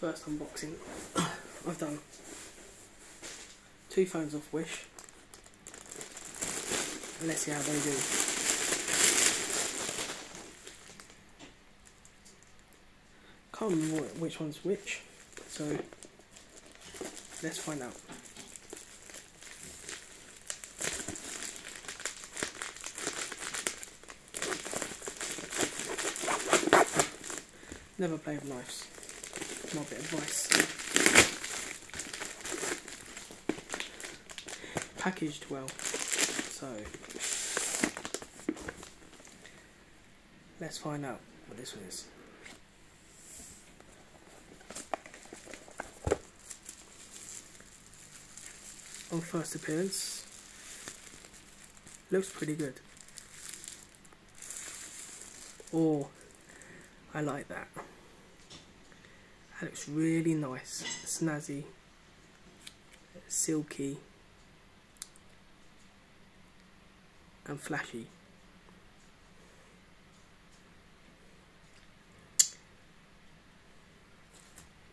First unboxing. I've done 2 phones off Wish. And let's see how they do. Can't remember which one's which, so let's find out. Never play with knives. My bit of advice. Packaged well, so let's find out what this one is. On first appearance, looks pretty good. Oh, I like that. That looks really nice, snazzy, silky, and flashy.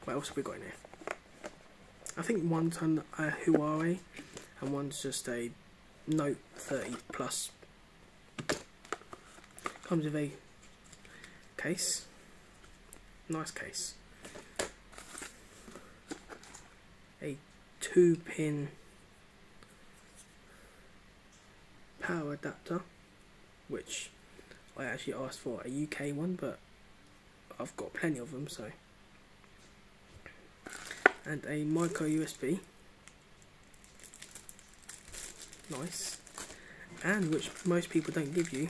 What else have we got in here? I think one's on a Huawei and one's just a Note 30 Plus. Comes with a case, nice case, a 2-pin power adapter, which I actually asked for a UK one, but I've got plenty of them, so, and a micro USB, nice, and which most people don't give you,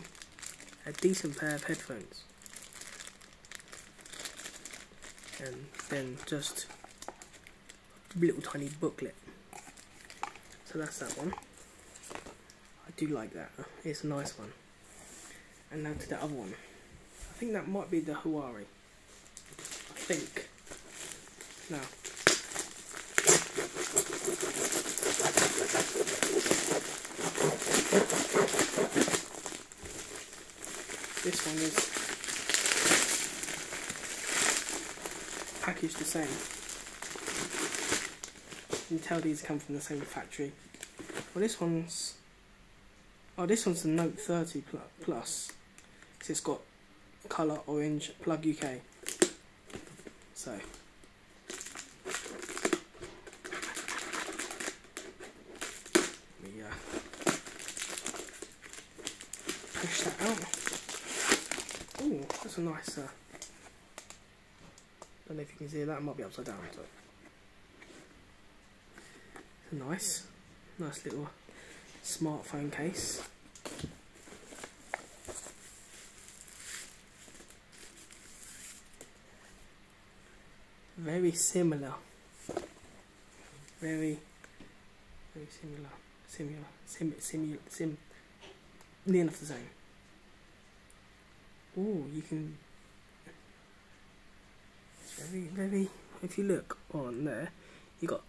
a decent pair of headphones. And then just a little tiny booklet. So that's that one. I do like that. It's a nice one. And now to the other one. I think that might be the Huawei. I think. Now. This one is packaged the same. You can tell these come from the same factory. Well, this one's the Note 30 Plus. So it's got colour orange, plug UK. So we push that out. Oh, that's a nice. Don't know if you can see that, it might be upside down. So. It's nice little smartphone case. Very similar. Very similar. Near enough the same. Oh, you can. Very, if you look on there, you got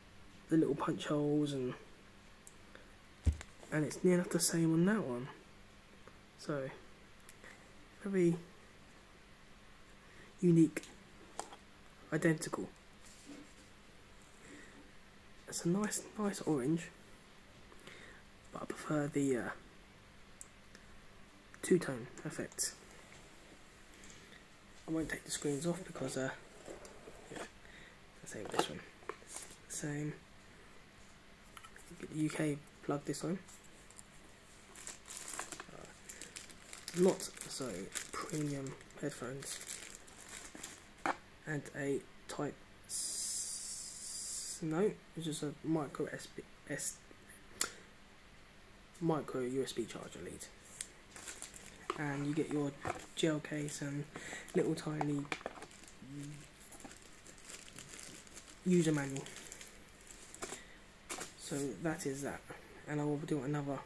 the little punch holes and it's near enough the same on that one. So very unique, identical. It's a nice orange, but I prefer the two-tone effect. I won't take the screens off because yeah, same with this one. Same. Get the UK plug this one. Not so premium headphones. And a Type no, it's just a micro USB charger lead. And you get your gel case and little tiny user manual. So that is that, and I will do another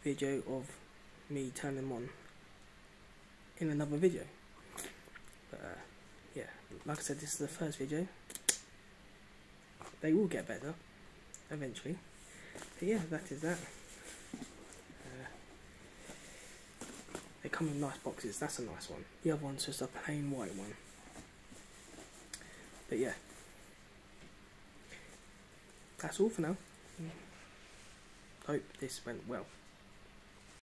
video of me turning them on in another video. But yeah, like I said, this is the first video. They will get better eventually. But yeah, that is that. They come in nice boxes. That's a nice one. The other one's just a plain white one. But yeah, that's all for now. Hope this went well.